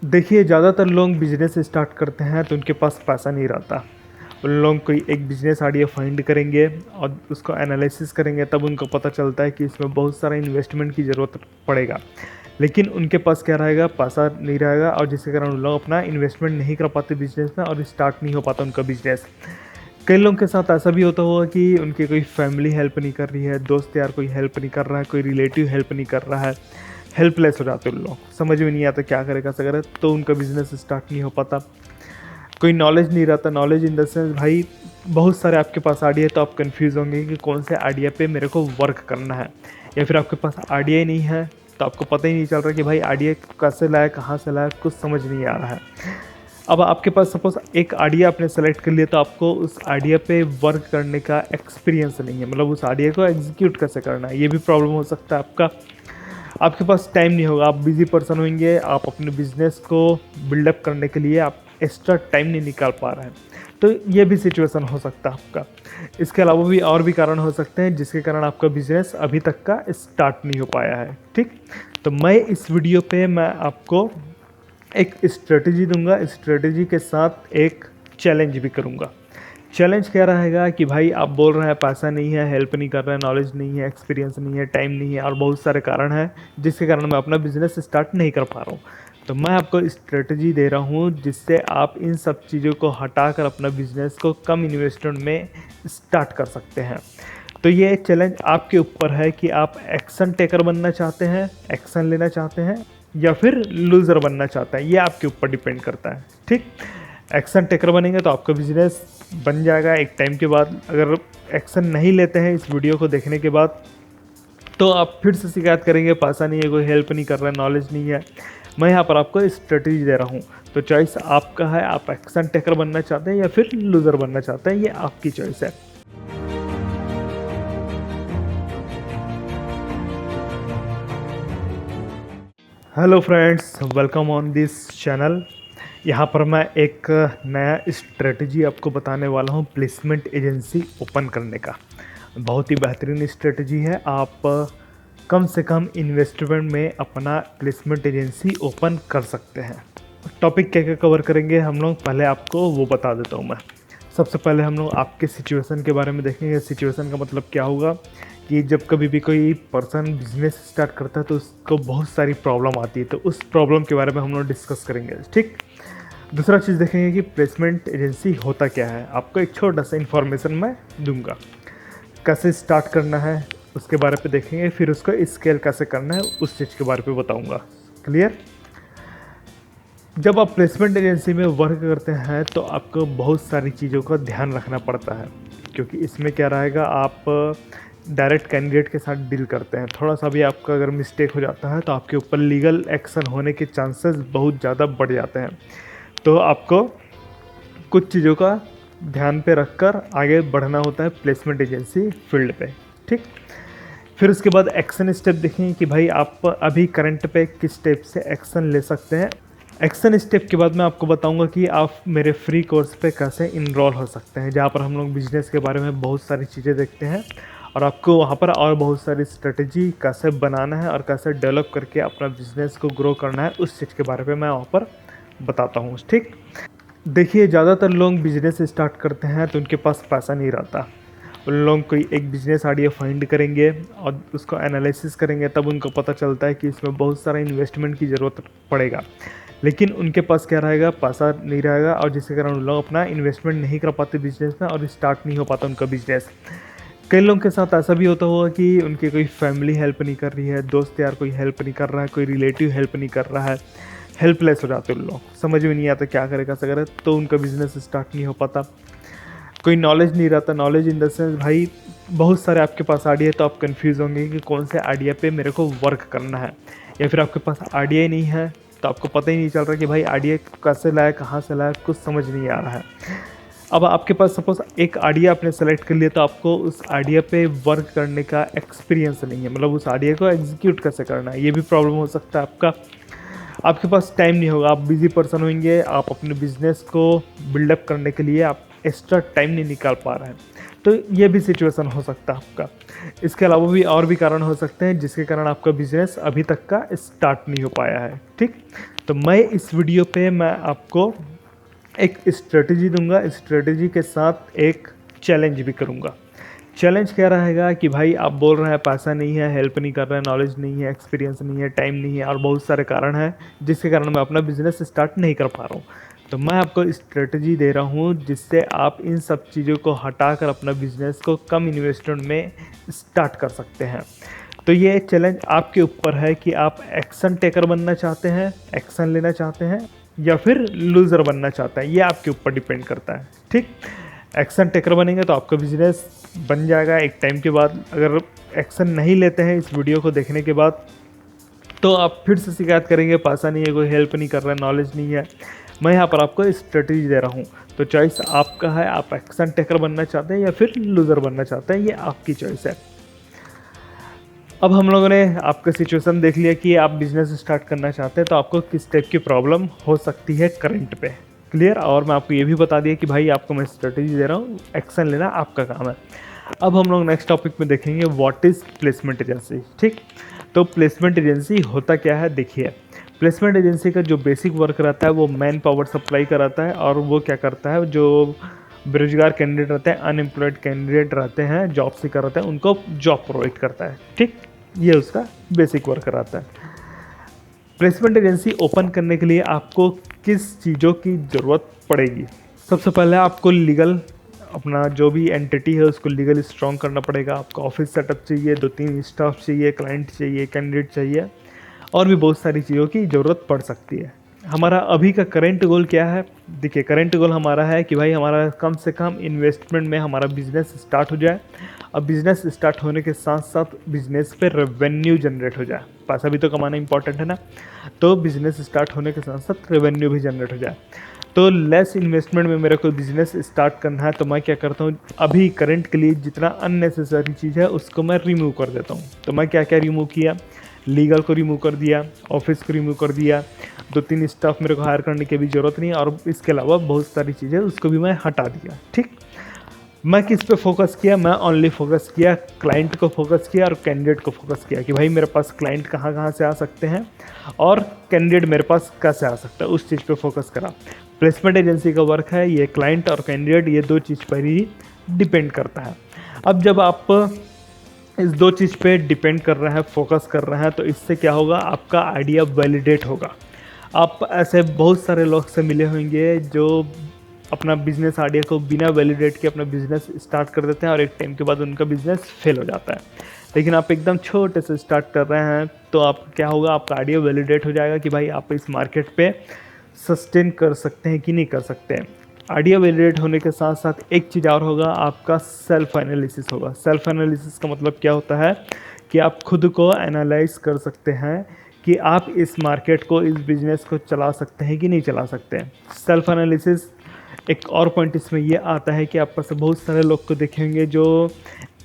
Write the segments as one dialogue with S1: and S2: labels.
S1: देखिए, ज़्यादातर लोग बिज़नेस स्टार्ट करते हैं तो उनके पास पैसा नहीं रहता। उन लोग कोई एक बिज़नेस आइडिया फाइंड करेंगे और उसको एनालिसिस करेंगे, तब उनको पता चलता है कि इसमें बहुत सारा इन्वेस्टमेंट की ज़रूरत पड़ेगा। लेकिन उनके पास क्या रहेगा, पैसा नहीं रहेगा, और जिसके कारण उन लोग अपना इन्वेस्टमेंट नहीं कर पाते बिज़नेस में और स्टार्ट नहीं हो पाता उनका बिज़नेस। कई लोगों के साथ ऐसा भी होता होगा कि उनकी कोई फैमिली हेल्प नहीं कर रही है, दोस्त यार कोई हेल्प नहीं कर रहा है, कोई रिलेटिव हेल्प नहीं कर रहा है। हेल्पलेस हो जाते हैं उन लोग, समझ में नहीं आता क्या करे कैसे करे, तो उनका बिज़नेस स्टार्ट नहीं हो पाता। कोई नॉलेज नहीं रहता, नॉलेज इन द सेंस भाई बहुत सारे आपके पास आइडिया, तो आप कंफ्यूज होंगे कि कौन से आइडिया पे मेरे को वर्क करना है। या फिर आपके पास आइडिया ही नहीं है, तो आपको पता ही नहीं चल रहा कि भाई आइडिया कैसे लाए, कहाँ से लाए, कुछ समझ नहीं आ रहा है। अब आपके पास सपोज़ एक आइडिया आपने सेलेक्ट कर लिया, तो आपको उस आइडिया पे वर्क करने का एक्सपीरियंस नहीं है, मतलब उस आइडिया को एग्जीक्यूट कैसे करना है, ये भी प्रॉब्लम हो सकता है आपका। आपके पास टाइम नहीं होगा, आप बिज़ी पर्सन होंगे, आप अपने बिज़नेस को बिल्डअप करने के लिए आप एक्स्ट्रा टाइम नहीं निकाल पा रहे हैं, तो ये भी सिचुएशन हो सकता है आपका। इसके अलावा भी और भी कारण हो सकते हैं जिसके कारण आपका बिज़नेस अभी तक का स्टार्ट नहीं हो पाया है, ठीक। तो मैं इस वीडियो पे मैं आपको एक स्ट्रेटजी दूंगा, स्ट्रेटजी के साथ एक चैलेंज भी करूंगा। चैलेंज क्या रहेगा कि भाई आप बोल रहे हैं पैसा नहीं है, हेल्प नहीं कर रहे हैं, नॉलेज नहीं है, एक्सपीरियंस नहीं है, टाइम नहीं है, और बहुत सारे कारण हैं जिसके कारण मैं अपना बिजनेस स्टार्ट नहीं कर पा रहा हूँ। तो मैं आपको स्ट्रेटजी दे रहा हूँ जिससे आप इन सब चीज़ों को हटाकर अपना बिजनेस को कम इन्वेस्टमेंट में स्टार्ट कर सकते हैं। तो ये चैलेंज आपके ऊपर है कि आप एक्शन टेकर बनना चाहते हैं, एक्शन लेना चाहते हैं, या फिर लूज़र बनना चाहते हैं, ये आपके ऊपर डिपेंड करता है, ठीक। एक्शन टेकर बनेंगे तो आपका बिजनेस बन जाएगा एक टाइम के बाद। अगर एक्शन नहीं लेते हैं इस वीडियो को देखने के बाद, तो आप फिर से शिकायत करेंगे पैसा नहीं है, कोई हेल्प नहीं कर रहा है, नॉलेज नहीं है। मैं यहाँ पर आपको स्ट्रेटजी दे रहा हूँ, तो चॉइस आपका है, आप एक्शन टेकर बनना चाहते हैं या फिर लूज़र बनना चाहते हैं, ये आपकी चॉइस है। Hello friends, welcome on this channel. यहाँ पर मैं एक नया स्ट्रेटजी आपको बताने वाला हूँ प्लेसमेंट एजेंसी ओपन करने का। बहुत ही बेहतरीन स्ट्रेटजी है। आप कम से कम इन्वेस्टमेंट में अपना प्लेसमेंट एजेंसी ओपन कर सकते हैं। टॉपिक क्या क्या कवर करेंगे हम लोग, पहले आपको वो बता देता हूँ मैं। सबसे पहले हम लोग आपके सिचुएशन के बारे में देखेंगे। सिचुएशन का मतलब क्या होगा कि जब कभी भी कोई पर्सन बिजनेस स्टार्ट करता है तो उसको बहुत सारी प्रॉब्लम आती है, तो उस प्रॉब्लम के बारे में हम लोग डिस्कस करेंगे, ठीक। दूसरा चीज़ देखेंगे कि प्लेसमेंट एजेंसी होता क्या है। आपको एक छोटा सा इन्फॉर्मेशन मैं दूंगा, कैसे स्टार्ट करना है उसके बारे पे देखेंगे, फिर उसको स्केल कैसे करना है उस चीज़ के बारे पे बताऊंगा। क्लियर। जब आप प्लेसमेंट एजेंसी में वर्क करते हैं तो आपको बहुत सारी चीज़ों का ध्यान रखना पड़ता है, क्योंकि इसमें क्या रहेगा, आप डायरेक्ट कैंडिडेट के साथ डील करते हैं। थोड़ा सा भी आपका अगर मिस्टेक हो जाता है तो आपके ऊपर लीगल एक्शन होने के चांसेस बहुत ज़्यादा बढ़ जाते हैं। तो आपको कुछ चीज़ों का ध्यान पे रखकर आगे बढ़ना होता है प्लेसमेंट एजेंसी फील्ड पे, ठीक। फिर उसके बाद एक्शन स्टेप देखेंगे कि भाई आप अभी करंट पे किस स्टेप से एक्शन ले सकते हैं। एक्शन स्टेप के बाद मैं आपको बताऊंगा कि आप मेरे फ्री कोर्स पे कैसे इनरोल हो सकते हैं, जहाँ पर हम लोग बिजनेस के बारे में बहुत सारी चीज़ें देखते हैं, और आपको वहाँ पर और बहुत सारी स्ट्रेटजी कैसे बनाना है और कैसे डेवलप करके अपना बिजनेस को ग्रो करना है, उस चीज़ के बारे में मैं वहाँ पर बताता हूँ, ठीक। देखिए, ज़्यादातर लोग बिजनेस स्टार्ट करते हैं तो उनके पास पैसा नहीं रहता। उन लोग कोई एक बिज़नेस आइडिया फाइंड करेंगे और उसको एनालिसिस करेंगे, तब उनको पता चलता है कि इसमें बहुत सारा इन्वेस्टमेंट की ज़रूरत पड़ेगा। लेकिन उनके पास क्या रहेगा, पैसा नहीं रहेगा, और जिसके कारण उन लोग अपना इन्वेस्टमेंट नहीं कर पाते बिजनेस में और स्टार्ट नहीं हो पाता उनका बिजनेस। कई लोगों के साथ ऐसा भी होता होगा कि उनकी कोई फैमिली हेल्प नहीं कर रही है, दोस्त यार कोई हेल्प नहीं कर रहा है, कोई रिलेटिव हेल्प नहीं कर रहा है। हेल्पलेस हो जाते हैं उन लोग, समझ में नहीं आता क्या करे कैसे करे, तो उनका बिजनेस स्टार्ट नहीं हो पाता। कोई नॉलेज नहीं रहता, नॉलेज इन द सेंस भाई बहुत सारे आपके पास आइडिया, तो आप कंफ्यूज होंगे कि कौन से आइडिया पे मेरे को वर्क करना है। या फिर आपके पास आइडिया ही नहीं है, तो आपको पता ही नहीं चल रहा कि भाई आइडिया कैसे लाए, कहाँ से लाए, कुछ समझ नहीं आ रहा है। अब आपके पास सपोज एक आइडिया आपने सेलेक्ट कर लिया, तो आपको उस आइडिया पे वर्क करने का एक्सपीरियंस नहीं है, मतलब उस आइडिया को एग्जीक्यूट कैसे करना है, ये भी प्रॉब्लम हो सकता है आपका। आपके पास टाइम नहीं होगा, आप बिज़ी पर्सन होंगे, आप अपने बिजनेस को बिल्डअप करने के लिए आप एक्स्ट्रा टाइम नहीं निकाल पा रहे हैं, तो ये भी सिचुएशन हो सकता है आपका। इसके अलावा भी और भी कारण हो सकते हैं जिसके कारण आपका बिजनेस अभी तक का स्टार्ट नहीं हो पाया है। ठीक, तो मैं इस वीडियो पे मैं आपको एक स्ट्रेटजी दूंगा, स्ट्रेटजी के साथ एक चैलेंज भी करूंगा। चैलेंज क्या रहेगा कि भाई आप बोल रहे हैं पैसा नहीं है, हेल्प नहीं कर रहे हैं, नॉलेज नहीं है, एक्सपीरियंस नहीं है, टाइम नहीं है और बहुत सारे कारण हैं जिसके कारण मैं अपना बिजनेस स्टार्ट नहीं कर पा रहा हूँ। तो मैं आपको स्ट्रेटजी दे रहा हूँ जिससे आप इन सब चीज़ों को हटाकर अपना बिजनेस को कम इन्वेस्टमेंट में स्टार्ट कर सकते हैं। तो ये चैलेंज आपके ऊपर है कि आप एक्शन टेकर बनना चाहते हैं, एक्शन लेना चाहते हैं, या फिर लूज़र बनना चाहते हैं। ये आपके ऊपर डिपेंड करता है। ठीक, एक्शन टेकर बनेंगे तो आपका बिजनेस बन जाएगा एक टाइम के बाद। अगर एक्शन नहीं लेते हैं इस वीडियो को देखने के बाद तो आप फिर से शिकायत करेंगे पैसा नहीं है, कोई हेल्प नहीं कर रहा है, नॉलेज नहीं है। मैं यहाँ पर आपको स्ट्रेटजी दे रहा हूँ, तो चॉइस आपका है। आप एक्शन टेकर बनना चाहते हैं या फिर लूज़र बनना चाहते हैं, ये आपकी चॉइस है। अब हम लोगों ने आपका सिचुएशन देख लिया कि आप बिजनेस स्टार्ट करना चाहते हैं तो आपको किस टाइप की प्रॉब्लम हो सकती है करंट पे। क्लियर, और मैं आपको ये भी बता दिया कि भाई आपको मैं स्ट्रेटजी दे रहा हूँ, एक्शन लेना आपका काम है। अब हम लोग नेक्स्ट टॉपिक में देखेंगे व्हाट इज़ प्लेसमेंट एजेंसी। ठीक, तो प्लेसमेंट एजेंसी होता क्या है देखिए। प्लेसमेंट एजेंसी का जो बेसिक वर्क रहता है वो मैन पावर सप्लाई कराता है, और वो क्या करता है, जो बेरोजगार कैंडिडेट रहते हैं, अनएम्प्लॉयड कैंडिडेट रहते हैं, जॉब सीकर रहते हैं, उनको जॉब प्रोवाइड करता है। ठीक, ये उसका बेसिक वर्क रहता है। प्लेसमेंट एजेंसी ओपन करने के लिए आपको किस चीज़ों की ज़रूरत पड़ेगी? सबसे पहले आपको लीगल, अपना जो भी एंटिटी है उसको लीगल स्ट्रॉन्ग करना पड़ेगा। आपको ऑफिस सेटअप चाहिए, 2-3 स्टाफ चाहिए, क्लाइंट चाहिए, कैंडिडेट चाहिए, और भी बहुत सारी चीज़ों की ज़रूरत पड़ सकती है। हमारा अभी का करंट गोल क्या है? देखिए, करंट गोल हमारा है कि भाई हमारा कम से कम इन्वेस्टमेंट में हमारा बिजनेस स्टार्ट हो जाए। अब बिजनेस स्टार्ट होने के साथ साथ बिजनेस पे रेवेन्यू जनरेट हो जाए। पैसा भी तो कमाना इंपॉर्टेंट है ना, तो बिजनेस स्टार्ट होने के साथ साथ रेवेन्यू भी जनरेट हो जाए। तो लेस इन्वेस्टमेंट में मेरे को बिजनेस स्टार्ट करना है, तो मैं क्या करता हूँ, अभी करंट के लिए जितना अननेसेसरी चीज़ है उसको मैं रिमूव कर देता हूँ। तो मैं क्या क्या रिमूव किया? लीगल को रिमूव कर दिया, ऑफिस को रिमूव कर दिया, 2-3 स्टाफ मेरे को हायर करने की भी ज़रूरत नहीं, और इसके अलावा बहुत सारी चीज़ें उसको भी मैं हटा दिया। ठीक, मैं किस पे फोकस किया? मैं ओनली फोकस किया क्लाइंट को फोकस किया और कैंडिडेट को फोकस किया कि भाई मेरे पास क्लाइंट कहाँ कहाँ से आ सकते हैं और कैंडिडेट मेरे पास कैसे आ सकता है, उस चीज़ पे फोकस करा। प्लेसमेंट एजेंसी का वर्क है ये क्लाइंट और कैंडिडेट, ये 2 चीज़ पर ही डिपेंड करता है। अब जब आप इस 2 चीज़ पे डिपेंड कर रहे हैं, फोकस कर रहे हैं, तो इससे क्या होगा, आपका आइडिया वैलिडेट होगा। आप ऐसे बहुत सारे लोग से मिले होंगे जो अपना बिजनेस आइडिया को बिना वैलिडेट के अपना बिजनेस स्टार्ट कर देते हैं और एक टाइम के बाद उनका बिजनेस फेल हो जाता है। लेकिन आप एकदम छोटे से स्टार्ट कर रहे हैं तो आप क्या होगा, आपका आइडिया वैलिडेट हो जाएगा कि भाई आप इस मार्केट पे सस्टेन कर सकते हैं कि नहीं कर सकते हैं। आइडिया वैलिडेट होने के साथ साथ एक चीज़ और होगा, आपका सेल्फ एनालिसिस होगा। सेल्फ एनालिसिस का मतलब क्या होता है कि आप खुद को एनालाइज कर सकते हैं कि आप इस मार्केट को, इस बिज़नेस को चला सकते हैं कि नहीं चला सकते हैं। सेल्फ एनालिसिस एक और पॉइंट इसमें ये आता है कि आप पास बहुत सारे लोग को देखेंगे जो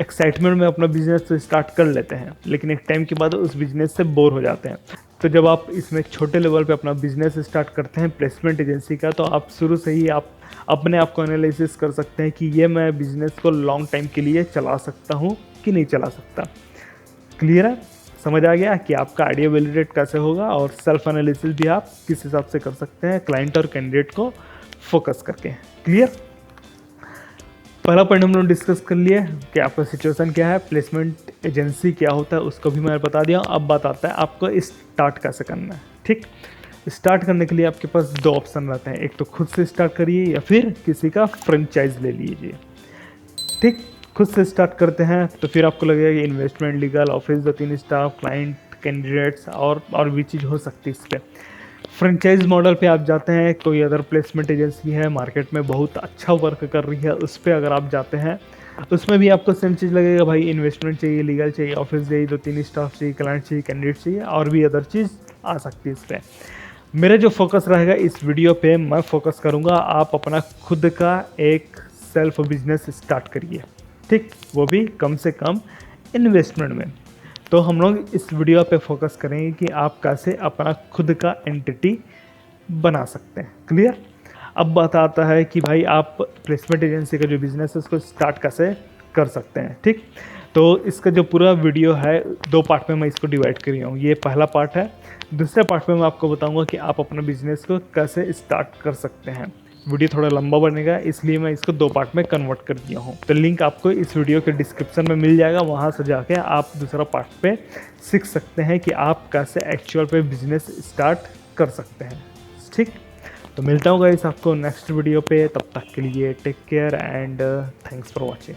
S1: एक्साइटमेंट में अपना बिजनेस तो स्टार्ट कर लेते हैं लेकिन एक टाइम के बाद उस बिज़नेस से बोर हो जाते हैं। तो जब आप इसमें छोटे लेवल पे अपना बिजनेस स्टार्ट करते हैं प्लेसमेंट एजेंसी का, तो आप शुरू से ही आप अपने आप को एनालिसिस कर सकते हैं कि ये मैं बिज़नेस को लॉन्ग टाइम के लिए चला सकता हूँ कि नहीं चला सकता। क्लियर है? समझ आ गया कि आपका आइडिया वैलिडेट कैसे होगा, और सेल्फ एनालिसिस भी आप किस हिसाब से कर सकते हैं क्लाइंट और कैंडिडेट को फोकस करके। क्लियर? पहला पॉइंट हम लोग डिस्कस कर लिए कि आपका सिचुएशन क्या है, प्लेसमेंट एजेंसी क्या होता है उसको भी मैंने बता दिया। अब बात आता है आपको स्टार्ट कैसे करना है। ठीक, स्टार्ट करने के लिए आपके पास 2 ऑप्शन रहते हैं, एक तो खुद से स्टार्ट करिए या फिर किसी का फ्रेंचाइज ले लीजिए। ठीक, खुद से स्टार्ट करते हैं तो फिर आपको लगेगा कि investment, legal, office, 2-3 staff, client, candidates और भी चीज़ हो सकती है इस पर। फ्रेंचाइज मॉडल पे आप जाते हैं, कोई अदर प्लेसमेंट एजेंसी है मार्केट में बहुत अच्छा वर्क कर रही है, उस पर अगर आप जाते हैं उसमें भी आपको सेम चीज़ लगेगा, भाई इन्वेस्टमेंट चाहिए, लीगल चाहिए, ऑफिस चाहिए, 2-3 स्टाफ चाहिए, क्लाइंट चाहिए, कैंडिडेट चाहिए, और भी अदर चीज़ आ सकती है इस पर। मेरा जो फोकस रहेगा इस वीडियो पे, मैं फोकस करूँगा आप अपना खुद का एक सेल्फ बिजनेस स्टार्ट करिए। ठीक, वो भी कम से कम इन्वेस्टमेंट में। तो हम लोग इस वीडियो पे फोकस करेंगे कि आप कैसे अपना खुद का एंटिटी बना सकते हैं। क्लियर? अब बात आता है कि भाई आप प्लेसमेंट एजेंसी का जो बिज़नेस है उसको स्टार्ट कैसे कर सकते हैं। ठीक, तो इसका जो पूरा वीडियो है 2 पार्ट में मैं इसको डिवाइड करी हूँ। ये पहला पार्ट है। दूसरे पार्ट में मैं आपको बताऊंगा कि आप अपना बिजनेस को कैसे स्टार्ट कर सकते हैं। वीडियो थोड़ा लंबा बनेगा, इसलिए मैं इसको 2 पार्ट में कन्वर्ट कर दिया हूँ। तो लिंक आपको इस वीडियो के डिस्क्रिप्शन में मिल जाएगा, वहाँ से जाके आप दूसरा पार्ट पे सीख सकते हैं कि आप कैसे एक्चुअल पे बिजनेस स्टार्ट कर सकते हैं। ठीक, तो मिलता हूँ गाइस आपको नेक्स्ट वीडियो पे। तब तक के लिए take care and thanks for watching.